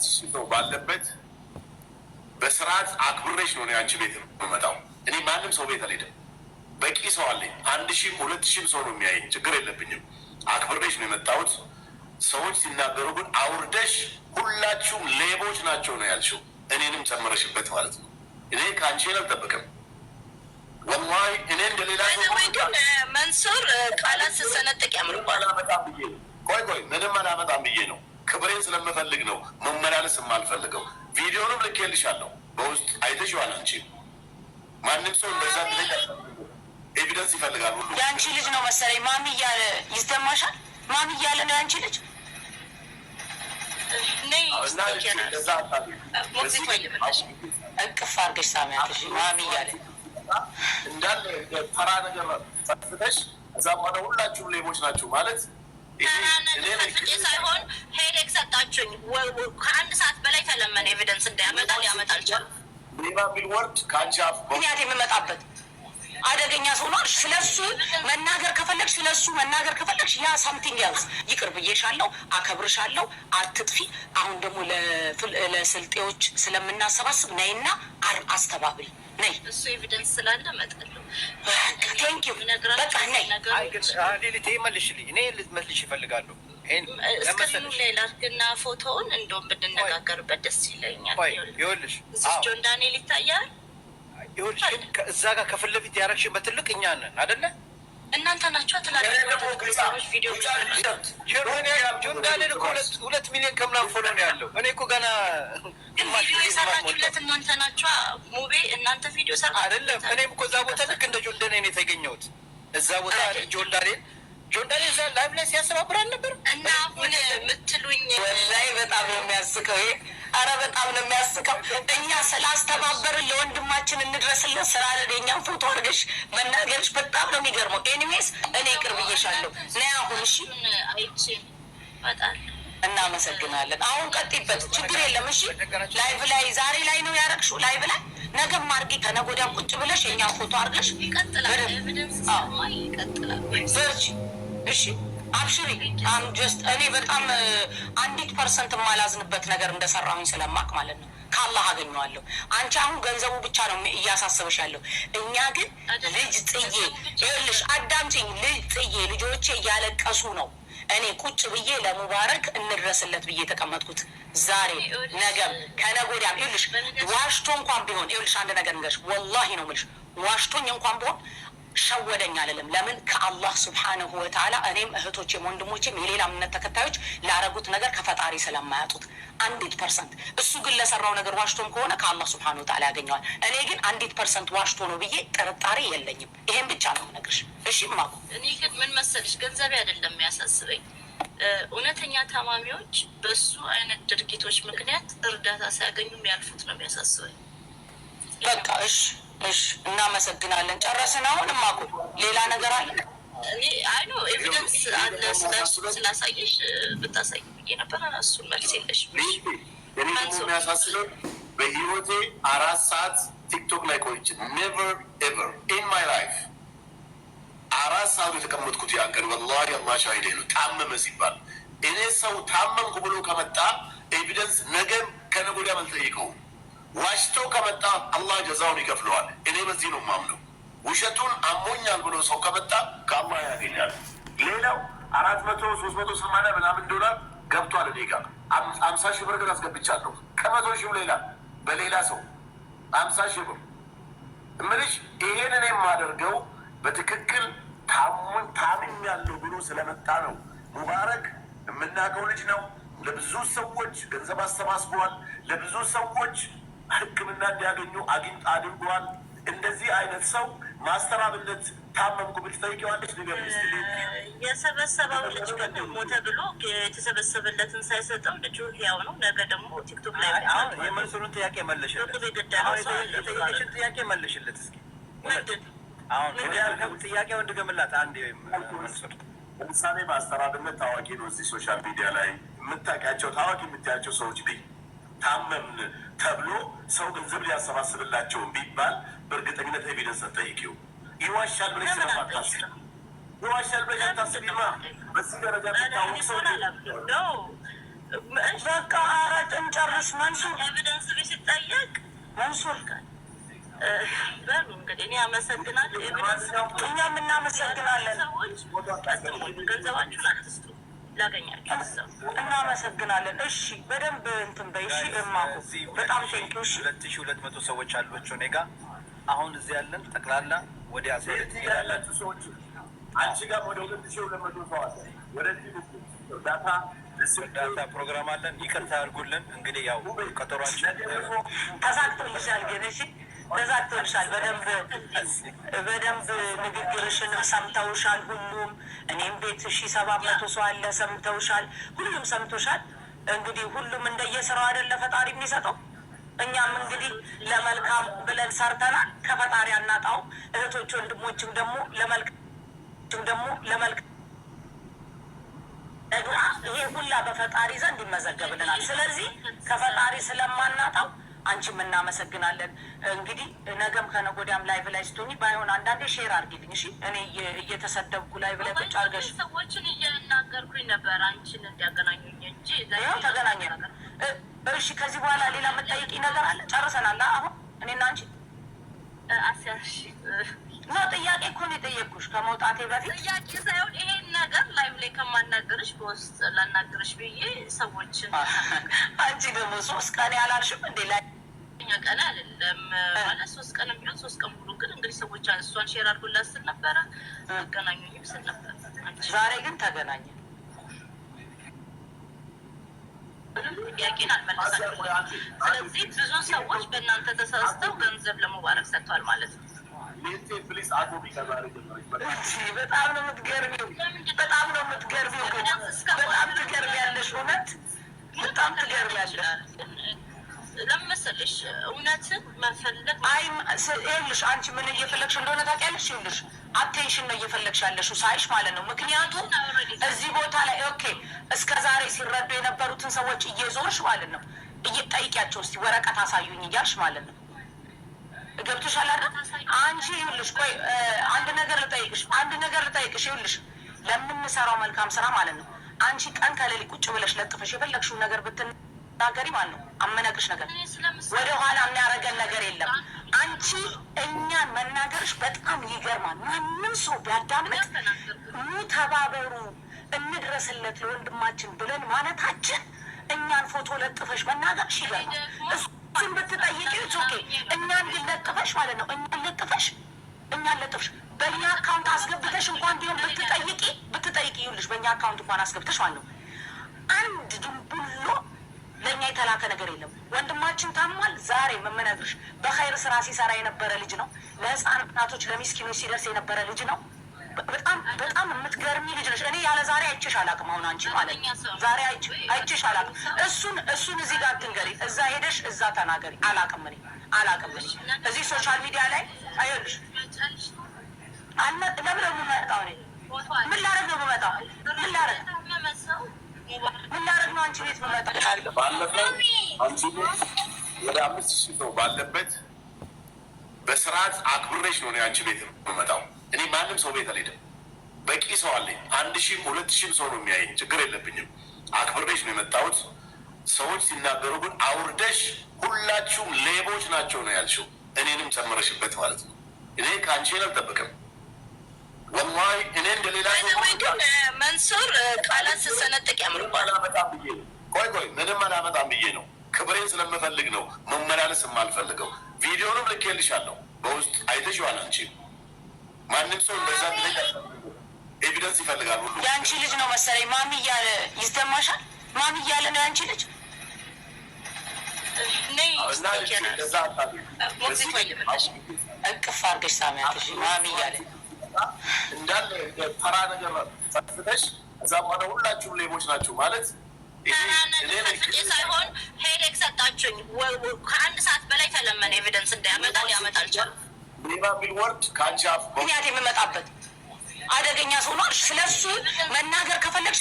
ሺህ ሰው ባለበት በስርዓት አክብሬሽ ነው አንቺ ቤት የምመጣው። እኔ ማንም ሰው ቤት አልሄድም። በቂ ሰው አለኝ። 1000 2000 ሰው ነው የሚያየኝ። ችግር የለብኝም። አክብሬሽ ነው የመጣሁት። ሰዎች ሲናገሩ ግን አውርደሽ ሁላችሁም ሌቦች ናቸው ነው ያልሽው፣ እኔንም ጨምረሽበት ማለት ነው። እኔ ከአንቺ አልጠብቅም ወላሂ። እኔ እንደሌላ ግን መንሱር ቃላት ስሰነጥቅ ያምርባል። ቆይ ምንም አላመጣም ብዬ ነው። ክብሬን ስለምፈልግ ነው መመላለስ የማልፈልገው። ቪዲዮንም ልኬልሻለሁ በውስጥ አይተሽዋል አንቺ። ማንም ሰው እንደዛ ኤቪደንስ ይፈልጋል ሁሉ። የአንቺ ልጅ ነው መሰለኝ ማሚ እያለ ይሰማሻል። ማሚ እያለ ነው የአንቺ ልጅ እቅፍ አድርገሽ ሳሚያትሽ ማሚ እያለ እንዳለ ተራ ነገር ፈትተሽ እዛ በኋላ ሁላችሁም ሌቦች ናችሁ ማለት ሳይሆን ሄዴክ ሰጣችሁኝ። ከ1 ሰዓት በላይ ተለመነ ኤቪደንስ እንዳያመጣ ሊያመጣ አልቻለም። ሌባ የሚል ወርድ ከአንቺ አፍ ምክንያት የምመጣበት አደገኛ ሰው ነው። ስለሱ መናገር ከፈለግሽ ስለሱ መናገር ከፈለግሽ ያ ሳምቲንግ ያዝ። ይቅር ብዬሻለሁ፣ አከብርሻለሁ፣ አትጥፊ። አሁን ደግሞ ለስልጤዎች ስለምናሰባስብ ነይና አስተባብሪ ነይ። እሱ ኤቪደንስ ስላለ እመጣለሁ። ቴንክ ዩ በቃ ነይ። ሌሊት መልሽልኝ። እኔ ልትመልሽ ይፈልጋለሁ። እስክሪኑ ላይ ላድርግና ፎቶውን እንደውም ብንነጋገርበት ደስ ይለኛል። ይኸውልሽ እዚህ ጆን ዳንኤል ይታያል። ይኸውልሽ እዛ ጋር ከፊት ለፊት ያደረግሽን በትልቅ እኛ ነን አይደለ? እናንተ ናችሁ ትላላችሁ። ቪዲዮ ጆን ዳንኤል እኮ 2 ሚሊዮን ከምናምን ፎሎ ነው ያለው። እኔ እኮ ገና ቪዲዮ የሰራችሁለት እናንተ ናችሁ። ሙቤ እናንተ ቪዲዮ ሰራ አይደለም። እኔም እኮ እዛ ቦታ ልክ እንደ ጆን ዳንኤል የተገኘሁት እዛ ቦታ ጆን ዳንኤል እዛ ላይቭ ላይ ሲያሰባብራል ነበር። እና አሁን የምትሉኝ ላይ በጣም ነው የሚያስቀው። አረ በጣም ነው የሚያስቀው። እኛ ስላስተባበርን ለወንድማችን እንድረስልን ስራ ለኛም ፎቶ አድርገሽ መናገርሽ በጣም ነው የሚገርመው። ኤኒዌይስ እኔ ቅርብ እየሻለሁ ነይ አሁን። እሺ አይቼ እመጣለሁ። እናመሰግናለን። አሁን ቀጥይበት፣ ችግር የለም። እሺ ላይቭ ላይ ዛሬ ላይ ነው ያረግሽው። ላይቭ ላይ ነገም አድርጊ፣ ከነገ ወዲያም ቁጭ ብለሽ የኛን ፎቶ አድርገሽ ይቀጥላል። ኤቪደንስ ይቀጥላል። በርቺ እሺ አብሽሪ። ጀስት እኔ በጣም 1% የማላዝንበት ነገር እንደሰራሁኝ ስለማቅ ማለት ነው። ከአላህ አገኘዋለሁ። አንቺ አሁን ገንዘቡ ብቻ ነው እያሳስበሽ ያለው። እኛ ግን ልጅ ጥዬ ይኸውልሽ፣ አዳምጪኝ፣ ልጅ ጥዬ ልጆቼ እያለቀሱ ነው እኔ ቁጭ ብዬ ለሙባረክ እንድረስለት ብዬ የተቀመጥኩት ዛሬ ነገም ከነገ ወዲያም። ይኸውልሽ ዋሽቶ እንኳን ቢሆን ይኸውልሽ አንድ ነገር ንገርሽ፣ ወላሂ ነው የምልሽ፣ ዋሽቶኝ እንኳን ቢሆን ሸወደኝ አልልም። ለምን ከአላህ ስብሓንሁ ወተዓላ እኔም እህቶቼም ወንድሞቼም የሌላ እምነት ተከታዮች ላረጉት ነገር ከፈጣሪ ስለማያጡት 1%። እሱ ግን ለሰራው ነገር ዋሽቶም ከሆነ ከአላህ ስብሓንሁ ወተዓላ ያገኘዋል። እኔ ግን 1% ዋሽቶ ነው ብዬ ጥርጣሬ የለኝም። ይሄን ብቻ ነው የምነግርሽ። እሺ ማቁ። እኔ ግን ምን መሰልሽ ገንዘቤ አይደለም የሚያሳስበኝ፣ እውነተኛ ታማሚዎች በሱ አይነት ድርጊቶች ምክንያት እርዳታ ሳያገኙ የሚያልፉት ነው የሚያሳስበኝ። በቃ እሺ እናመሰግናለን። ጨረስን። አሁን ማቁ ሌላ ነገር አለ? አይ ነው ኤቪደንስ አለ ስላሳየሽ ብታሳይ ብዬ ነበር። እሱን መልስ የለሽ። የሚያሳስበው በህይወቴ 4 ሰዓት ቲክቶክ ላይ ቆይቼ ኔቨር ኤቨር ኢን ማይ ላይፍ 4 ሰዓት የተቀመጥኩት ያን ቀን ወላሂ አላህ ሻሂዴ ነው። ታመመ ሲባል እኔ ሰው ታመምኩ ብሎ ከመጣ ኤቪደንስ ነገም ከነገ ወዲያም አልጠይቀውም። ዋሽተው ከመጣ አላህ ጀዛውን ይከፍለዋል። እኔ በዚህ ነው የማምነው። ውሸቱን አሞኛል ብሎ ሰው ከመጣ ከአላህ ያገኛል። ሌላው 400 380 ምናምን ዶላር ገብቷል እኔ ጋር 50 ሺህ ብር ግን አስገብቻለሁ። ከ100 ሺህ ሌላ በሌላ ሰው 50 ሺህ ብር እምልሽ። ይሄን እኔ የማደርገው በትክክል ታምም ያለው ብሎ ስለመጣ ነው። ሙባረክ የምናውቀው ልጅ ነው። ለብዙ ሰዎች ገንዘብ አሰባስበዋል። ለብዙ ሰዎች ሕክምና እንዲያገኙ አድርጓል። እንደዚህ አይነት ሰው ማስተራብነት ታመምኩ ብል ትጠይቂዋለች። ነገር የሰበሰበው ልጅ ሞተ ብሎ የተሰበሰበለትን ሳይሰጠው ልጁ ያው ነው። ነገ ደግሞ ቲክቶክ ላይ የመንሱሩን ጥያቄ መልሽለት። የጠየቅሽን ጥያቄ መልሽለት እስኪ። አሁን ጥያቄው እንድገምላት አንድ መንሱር ለምሳሌ ማስተራብነት ታዋቂ ነው። እዚህ ሶሻል ሚዲያ ላይ የምታውቂያቸው ታዋቂ የምታያቸው ሰዎች ታመምን ተብሎ ሰው ገንዘብ ሊያሰባስብላቸው ቢባል በእርግጠኝነት ኤቪደንስ ጠይቂው። ይዋሻል ብለሽ ስለማታስብ ይዋሻል ብለሽ አታስቢማ። በዚህ ደረጃ ታወቅ ሰው በቃ አራጭን ጨርስ። መንሱር ኤቪደንስ ቤት ሲጠየቅ መንሱር በሉ እንግዲህ እኔ አመሰግናለሁ። ኤቪደንስ እኛም እናመሰግናለን። ሰዎች ገንዘባችሁን አትስጡ፣ ላገኛችሁ እናመሰግናለን። እሺ በደንብ እንትን በይ። እሺ እማኩ በጣም ቴንኪው። እሺ 2200 ሰዎች አሏቸው እኔ ጋር አሁን እዚህ ያለን ጠቅላላ ወደ 12 ያላችሁ ሰዎች አንቺ ጋር ወደ 2200 ሰው አለ። ወደዚህ እርዳታ ፕሮግራም አለን። ይቅርታ አድርጉልን እንግዲህ ያው ቀጠሯችን ተሳክቶልሻል። ግን እሺ ተሳክቶልሻል። በደንብ ንግግርሽንም ሰምተውሻል ሁሉም። እኔም ቤት 1700 ሰው አለ ሰምተውሻል። ሁሉም ሰምቶሻል። እንግዲህ ሁሉም እንደየስራው አይደለ ፈጣሪ የሚሰጠው። እኛም እንግዲህ ለመልካም ብለን ሰርተናል። ከፈጣሪ አናጣው። እህቶች ወንድሞችም ደግሞ ለመልካም ይሄ ሁላ በፈጣሪ ዘንድ ይመዘገብልናል። ስለዚህ ከፈጣሪ ስለማናጣው አንቺም እናመሰግናለን። እንግዲህ ነገም ከነገ ወዲያም ላይቭ ላይ ስትሆኚ ባይሆን አንዳንዴ ሼር አድርጊልኝ እሺ። እኔ እየተሰደብኩ ላይቭ ላይ ቁጭ አድርገሽ ሰዎችን እየናገርኩኝ ነበር አንቺን እንዲያገናኙኝ እንጂ ይኸው ተገናኘን። እሺ ከዚህ በኋላ ሌላ የምትጠይቂኝ ነገር አለ? ጨርሰናል አሁን እኔና አንቺ? አስያሽ ነው ጥያቄ እኮ ነው የጠየቅኩሽ ከመውጣቴ በፊት። ጥያቄ ሳይሆን ይሄን ነገር ላይቭ ላይ ከማናገርሽ በውስጥ ላናገርሽ ብዬ ሰዎችን አንቺ ደግሞ 3 ቀን ያላልሽም እንዴ? ላይ ቀን አይደለም ማለት 3 ቀን ቢሆን 3 ቀን ሙሉ ግን እንግዲህ ሰዎች እሷን ሼር አድርጎላት ስል ነበረ አገናኙኝም ስል ነበር። ዛሬ ግን ተገናኘን። ጥያቄን አልመለሳችሁም። ስለዚህ ብዙ ሰዎች በእናንተ ተሳስተው ገንዘብ ለመባረክ ሰጥተዋል ማለት ነው። በጣም ነው የምትገርሚው። በጣም ትገርሚያለሽ። እውነት በጣም ትገርሚያለሽ። ለምን መሰለሽ እውነትን መፈለግ ይኸውልሽ አንቺ ምን እየፈለግሽ እንደሆነ ታውቂያለሽ? ይኸውልሽ አቴንሽን ነው እየፈለግሽ ያለሽው ሳይሽ ማለት ነው። ምክንያቱም እዚህ ቦታ ላይ ኦኬ እስከ ዛሬ ሲረዱ የነበሩትን ሰዎች እየዞርሽ ማለት ነው ጠይቂያቸው እስኪ ወረቀት አሳዩኝ እያልሽ ማለት ነው። ገብቶሻል አይደል? አንቺ ይኸውልሽ ቆይ አንድ ነገር ልጠይቅሽ። ይኸውልሽ ለምንሰራው መልካም ስራ ማለት ነው አንቺ ቀን ከሌሊት ቁጭ ብለሽ ለጥፈሽ የፈለግሽውን ነገር ብትናገሪ ማለት ነው አመነግርሽ ነገር ወደ ኋላ የሚያደርገን ነገር የለም። አንቺ እኛን መናገርሽ በጣም ይገርማል። ማንም ሰው ቢያዳምጥ ኑ ተባበሩ እንድረስለት ለወንድማችን ብለን ማለታችን እኛን ፎቶ ለጥፈሽ መናገርሽ ይገርማል። እሱን ብትጠይቂ ኦኬ እኛን ለጥፈሽ ማለት ነው እኛን ለጥፈሽ በእኛ አካውንት አስገብተሽ እንኳን ቢሆን ብትጠይቂ ይኸውልሽ በእኛ አካውንት እንኳን አስገብተሽ ማለት ነው አንድ ድንቡሎ ለእኛ የተላከ ነገር የለም። ወንድማችን ታሟል። ዛሬ የምነግርሽ በኸይር ስራ ሲሰራ የነበረ ልጅ ነው። ለህፃናቶች ለሚስኪኖች ሲደርስ የነበረ ልጅ ነው። በጣም የምትገርሚ ልጅ ነሽ። እኔ ያለ ዛሬ አይቼሽ አላውቅም። አሁን አንቺ ማለት ዛሬ አይቼሽ አላውቅም። እሱን እዚህ ጋር ትንገሪ፣ እዛ ሄደሽ እዛ ተናገሪ። አላውቅም እኔ እዚህ ሶሻል ሚዲያ ላይ አይኸውልሽ ለምን ነው የምመጣው? እኔ ምን ላደርግ ነው የምመጣው? ምን ላደርግ ነው አንቺ ቤት የምመጣው? ባለፈው አንቺ ቤት ወደ 5000 ሰው ባለበት በስርዓት አክብሬሽ ነው አንቺ ቤት የምመጣው። እኔ ማንም ሰው ቤት አልሄድም። በቂ ሰው አለኝ። 1000 2000 ሰው ነው የሚያየኝ። ችግር የለብኝም። አክብሬሽ ነው የመጣሁት። ሰዎች ሲናገሩ ግን አውርደሽ ሁላችሁም ሌቦች ናቸው ነው ያልሽው። እኔንም ጨምረሽበት ማለት ነው። እኔ ከአንቺ አልጠብቅም ወላሂ። እኔ እንደሌላ ግን መንሱር ቃላት ስሰነጥቅ ያምርባል። ቆይ ምንም አላመጣም ብዬ ነው። ክብሬን ስለምፈልግ ነው መመላለስ የማልፈልገው። ቪዲዮንም ልኬልሻለሁ በውስጥ አይተሽዋል አንቺ። ማንም ሰው እንደዛ ኤቪደንስ ይፈልጋል ሁሉ። የአንቺ ልጅ ነው መሰለኝ ማሚ እያለ ይሰማሻል። ማሚ እያለ ነው የአንቺ ልጅ። እቅፍ አድርገሽ ሳሚያትሽ ማሚ እያለ እንዳለ ተራ ነገር ፈትተሽ እዛ በኋላ ሁላችሁም ሌቦች ናችሁ ማለት ሳይሆን ሄዴክ ሰጣችሁኝ። ከ1 ሰዓት በላይ ተለመነ ኤቪደንስ እንዳያመጣ ሊያመጣ አልቻለም። ሌባ የሚል ወርድ ከአንቺ አፍ ምክንያት የምመጣበት አደገኛ ሰው ነው። ስለሱ መናገር ከፈለግሽ